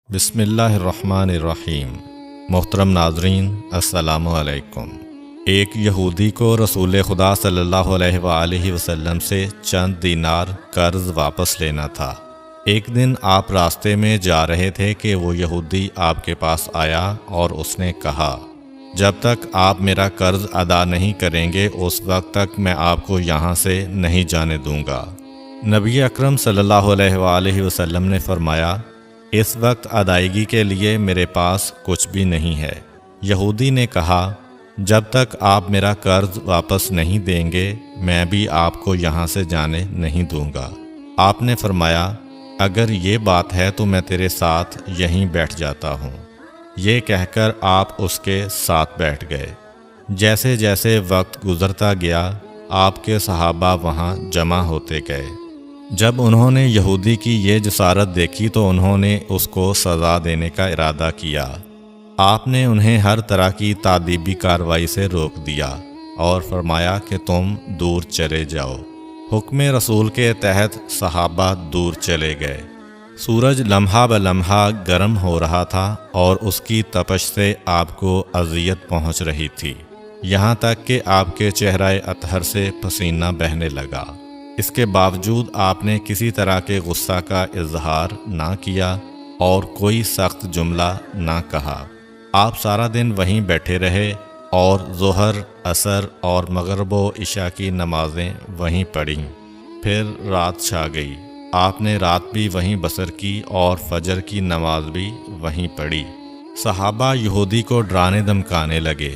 بسم اللہ الرحمن الرحیم۔ محترم ناظرین، السلام علیکم۔ ایک یہودی کو رسول خدا صلی اللہ علیہ وآلہ وسلم سے چند دینار قرض واپس لینا تھا۔ ایک دن آپ راستے میں جا رہے تھے کہ وہ یہودی آپ کے پاس آیا اور اس نے کہا، جب تک آپ میرا قرض ادا نہیں کریں گے اس وقت تک میں آپ کو یہاں سے نہیں جانے دوں گا۔ نبی اکرم صلی اللہ علیہ وآلہ وسلم نے فرمایا، اس وقت ادائیگی کے لیے میرے پاس کچھ بھی نہیں ہے۔ یہودی نے کہا، جب تک آپ میرا قرض واپس نہیں دیں گے میں بھی آپ کو یہاں سے جانے نہیں دوں گا۔ آپ نے فرمایا، اگر یہ بات ہے تو میں تیرے ساتھ یہیں بیٹھ جاتا ہوں۔ یہ کہہ کر آپ اس کے ساتھ بیٹھ گئے۔ جیسے جیسے وقت گزرتا گیا آپ کے صحابہ وہاں جمع ہوتے گئے۔ جب انہوں نے یہودی کی یہ جسارت دیکھی تو انہوں نے اس کو سزا دینے کا ارادہ کیا۔ آپ نے انہیں ہر طرح کی تادیبی کارروائی سے روک دیا اور فرمایا کہ تم دور چلے جاؤ۔ حکم رسول کے تحت صحابہ دور چلے گئے۔ سورج لمحہ بلمحہ گرم ہو رہا تھا اور اس کی تپش سے آپ کو اذیت پہنچ رہی تھی، یہاں تک کہ آپ کے چہرہ اطہر سے پسینہ بہنے لگا۔ اس کے باوجود آپ نے کسی طرح کے غصہ کا اظہار نہ کیا اور کوئی سخت جملہ نہ کہا۔ آپ سارا دن وہیں بیٹھے رہے اور ظہر، عصر اور مغرب و عشاء کی نمازیں وہیں پڑھیں۔ پھر رات چھا گئی۔ آپ نے رات بھی وہیں بسر کی اور فجر کی نماز بھی وہیں پڑھی۔ صحابہ یہودی کو ڈرانے دھمکانے لگے۔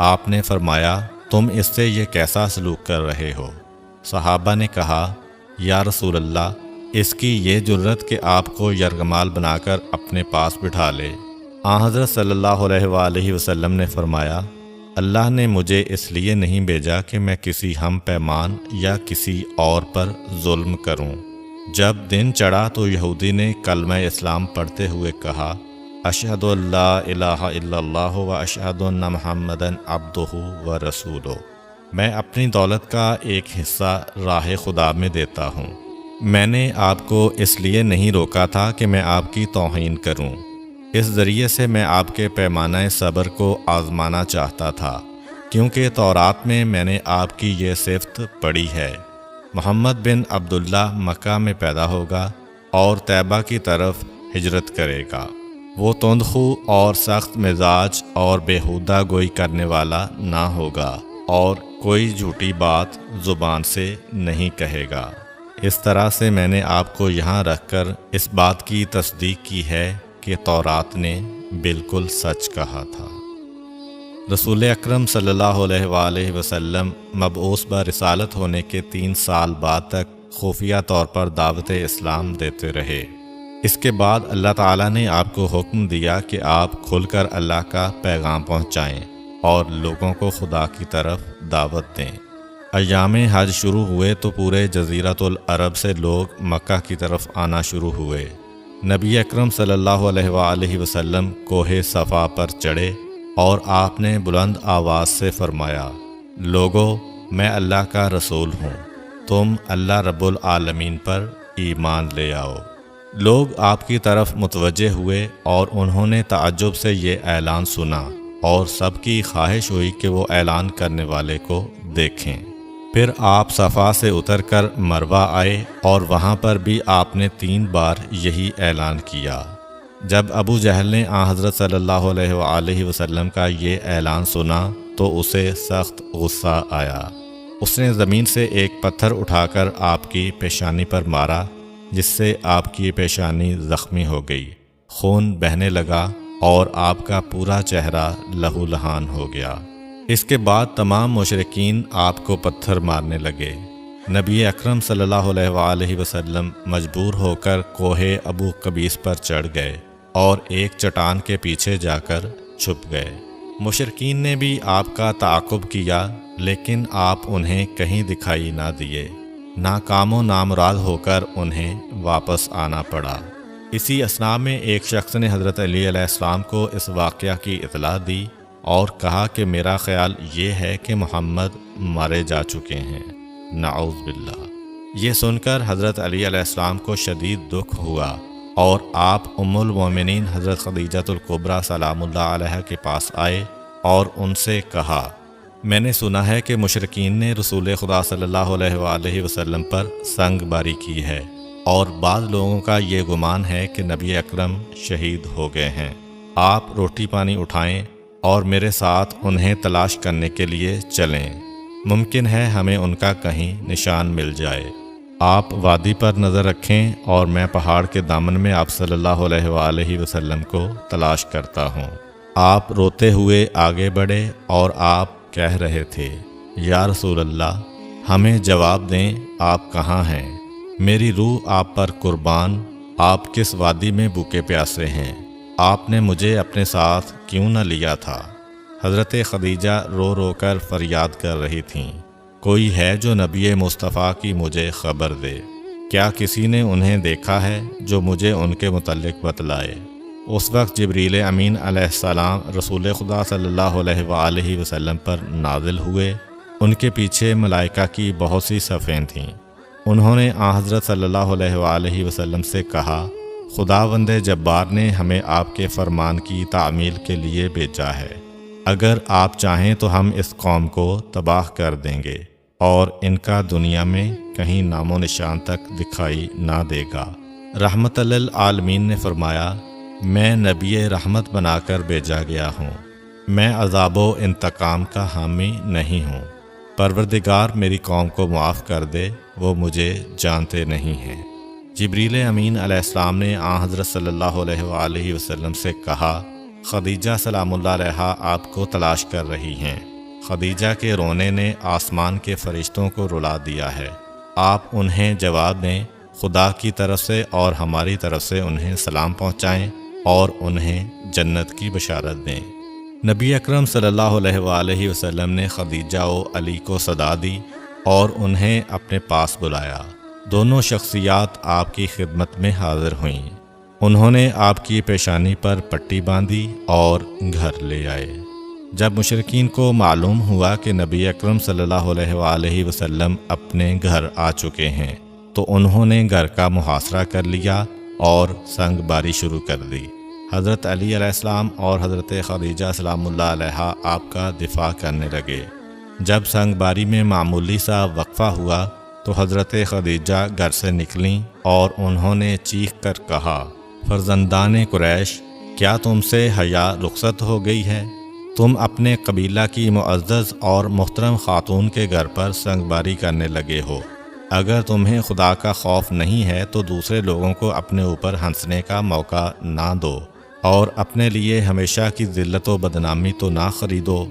آپ نے فرمایا، تم اس سے یہ کیسا سلوک کر رہے ہو؟ صحابہ نے کہا، یا رسول اللہ، اس کی یہ جرت کہ آپ کو یرغمال بنا کر اپنے پاس بٹھا لے۔ حضرت صلی اللہ علیہ وآلہ وسلم نے فرمایا، اللہ نے مجھے اس لیے نہیں بھیجا کہ میں کسی ہم پیمان یا کسی اور پر ظلم کروں۔ جب دن چڑھا تو یہودی نے کلمہ اسلام پڑھتے ہوئے کہا، اشہد ان لا الہ الا اللہ و اشہد ان محمدً عبدہ و رسولہ۔ میں اپنی دولت کا ایک حصہ راہ خدا میں دیتا ہوں۔ میں نے آپ کو اس لیے نہیں روکا تھا کہ میں آپ کی توہین کروں۔ اس ذریعے سے میں آپ کے پیمانہ صبر کو آزمانا چاہتا تھا، کیونکہ تورات میں نے آپ کی یہ صفت پڑھی ہے، محمد بن عبداللہ مکہ میں پیدا ہوگا اور طیبہ کی طرف ہجرت کرے گا۔ وہ تندخو اور سخت مزاج اور بیہودہ گوئی کرنے والا نہ ہوگا اور کوئی جھوٹی بات زبان سے نہیں کہے گا۔ اس طرح سے میں نے آپ کو یہاں رکھ کر اس بات کی تصدیق کی ہے کہ تورات نے بالکل سچ کہا تھا۔ رسول اکرم صلی اللہ علیہ وآلہ وسلم مبعوث برسالت ہونے کے 3 سال بعد تک خفیہ طور پر دعوت اسلام دیتے رہے۔ اس کے بعد اللہ تعالیٰ نے آپ کو حکم دیا کہ آپ کھل کر اللہ کا پیغام پہنچائیں اور لوگوں کو خدا کی طرف دعوت دیں۔ ایام حج شروع ہوئے تو پورے جزیرۃ العرب سے لوگ مکہ کی طرف آنا شروع ہوئے۔ نبی اکرم صلی اللہ علیہ وآلہ وسلم کوہ صفا پر چڑھے اور آپ نے بلند آواز سے فرمایا، لوگو، میں اللہ کا رسول ہوں، تم اللہ رب العالمین پر ایمان لے آؤ۔ لوگ آپ کی طرف متوجہ ہوئے اور انہوں نے تعجب سے یہ اعلان سنا اور سب کی خواہش ہوئی کہ وہ اعلان کرنے والے کو دیکھیں۔ پھر آپ صفا سے اتر کر مروہ آئے اور وہاں پر بھی آپ نے 3 بار یہی اعلان کیا۔ جب ابو جہل نے حضرت صلی اللہ علیہ وآلہ وسلم کا یہ اعلان سنا تو اسے سخت غصہ آیا۔ اس نے زمین سے ایک پتھر اٹھا کر آپ کی پیشانی پر مارا، جس سے آپ کی پیشانی زخمی ہو گئی، خون بہنے لگا اور آپ کا پورا چہرہ لہو لہان ہو گیا۔ اس کے بعد تمام مشرکین آپ کو پتھر مارنے لگے۔ نبی اکرم صلی اللہ علیہ وآلہ وسلم مجبور ہو کر کوہ ابو قبیس پر چڑھ گئے اور ایک چٹان کے پیچھے جا کر چھپ گئے۔ مشرکین نے بھی آپ کا تعاقب کیا لیکن آپ انہیں کہیں دکھائی نہ دیے۔ ناکام و نامراد ہو کر انہیں واپس آنا پڑا۔ اسی اثناء میں ایک شخص نے حضرت علی علیہ السلام کو اس واقعہ کی اطلاع دی اور کہا کہ میرا خیال یہ ہے کہ محمد مارے جا چکے ہیں، نعوذ باللہ۔ یہ سن کر حضرت علی علیہ السلام کو شدید دکھ ہوا اور آپ ام المومنین حضرت خدیجۃ الکبریٰ سلام اللہ علیہا کے پاس آئے اور ان سے کہا، میں نے سنا ہے کہ مشرکین نے رسول خدا صلی اللہ علیہ وآلہ وسلم پر سنگ باری کی ہے، اور بعض لوگوں کا یہ گمان ہے کہ نبی اکرم شہید ہو گئے ہیں۔ آپ روٹی پانی اٹھائیں اور میرے ساتھ انہیں تلاش کرنے کے لیے چلیں، ممکن ہے ہمیں ان کا کہیں نشان مل جائے۔ آپ وادی پر نظر رکھیں اور میں پہاڑ کے دامن میں آپ صلی اللہ علیہ وآلہ وسلم کو تلاش کرتا ہوں۔ آپ روتے ہوئے آگے بڑھے اور آپ کہہ رہے تھے، یا رسول اللہ، ہمیں جواب دیں، آپ کہاں ہیں؟ میری روح آپ پر قربان، آپ کس وادی میں بھوکے پیاسے ہیں؟ آپ نے مجھے اپنے ساتھ کیوں نہ لیا تھا؟ حضرت خدیجہ رو رو کر فریاد کر رہی تھیں، کوئی ہے جو نبی مصطفیٰ کی مجھے خبر دے؟ کیا کسی نے انہیں دیکھا ہے جو مجھے ان کے متعلق بتلائے؟ اس وقت جبریل امین علیہ السلام رسول خدا صلی اللہ علیہ وآلہ وسلم پر نازل ہوئے۔ ان کے پیچھے ملائکہ کی بہت سی صفیں تھیں۔ انہوں نے حضرت صلی اللہ علیہ وآلہ وسلم سے کہا، خداوند جبار نے ہمیں آپ کے فرمان کی تعمیل کے لیے بھیجا ہے۔ اگر آپ چاہیں تو ہم اس قوم کو تباہ کر دیں گے اور ان کا دنیا میں کہیں نام و نشان تک دکھائی نہ دے گا۔ رحمت للعالمین نے فرمایا، میں نبی رحمت بنا کر بھیجا گیا ہوں، میں عذاب و انتقام کا حامی نہیں ہوں۔ پروردگار میری قوم کو معاف کر دے، وہ مجھے جانتے نہیں ہیں۔ جبریل امین علیہ السلام نے حضرت صلی اللہ علیہ وآلہ وسلم سے کہا، خدیجہ سلام اللہ علیہا آپ کو تلاش کر رہی ہیں۔ خدیجہ کے رونے نے آسمان کے فرشتوں کو رلا دیا ہے۔ آپ انہیں جواب دیں، خدا کی طرف سے اور ہماری طرف سے انہیں سلام پہنچائیں اور انہیں جنت کی بشارت دیں۔ نبی اکرم صلی اللہ علیہ وآلہ وسلم نے خدیجہ و علی کو صدا دی اور انہیں اپنے پاس بلایا۔ دونوں شخصیات آپ کی خدمت میں حاضر ہوئیں۔ انہوں نے آپ کی پیشانی پر پٹی باندھی اور گھر لے آئے۔ جب مشرکین کو معلوم ہوا کہ نبی اکرم صلی اللہ علیہ وآلہ وسلم اپنے گھر آ چکے ہیں تو انہوں نے گھر کا محاصرہ کر لیا اور سنگ باری شروع کر دی۔ حضرت علی علیہ السلام اور حضرت خدیجہ سلام اللہ علیہا آپ کا دفاع کرنے لگے۔ جب سنگ باری میں معمولی سا وقفہ ہوا تو حضرت خدیجہ گھر سے نکلیں اور انہوں نے چیخ کر کہا، فرزندان قریش، کیا تم سے حیا رخصت ہو گئی ہے؟ تم اپنے قبیلہ کی معزز اور محترم خاتون کے گھر پر سنگ باری کرنے لگے ہو۔ اگر تمہیں خدا کا خوف نہیں ہے تو دوسرے لوگوں کو اپنے اوپر ہنسنے کا موقع نہ دو اور اپنے لیے ہمیشہ کی ذلت و بدنامی تو نہ خریدو۔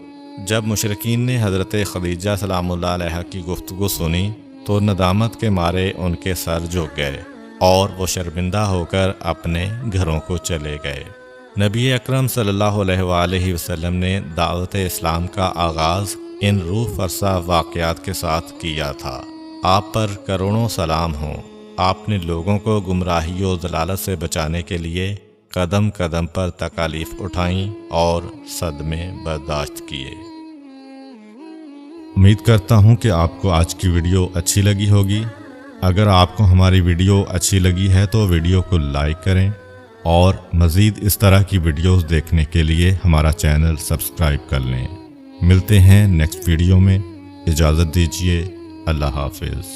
جب مشرکین نے حضرت خدیجہ سلام اللہ علیہ کی گفتگو سنی تو ندامت کے مارے ان کے سر جھک گئے اور وہ شرمندہ ہو کر اپنے گھروں کو چلے گئے۔ نبی اکرم صلی اللہ علیہ وآلہ وسلم نے دعوت اسلام کا آغاز ان روح فرسا واقعات کے ساتھ کیا تھا۔ آپ پر کروڑوں سلام ہوں۔ آپ نے لوگوں کو گمراہی و ضلالت سے بچانے کے لیے قدم قدم پر تکالیف اٹھائیں اور صدمے برداشت کیے۔ امید کرتا ہوں کہ آپ کو آج کی ویڈیو اچھی لگی ہوگی۔ اگر آپ کو ہماری ویڈیو اچھی لگی ہے تو ویڈیو کو لائک کریں اور مزید اس طرح کی ویڈیوز دیکھنے کے لیے ہمارا چینل سبسکرائب کر لیں۔ ملتے ہیں نیکسٹ ویڈیو میں، اجازت دیجیے، اللہ حافظ۔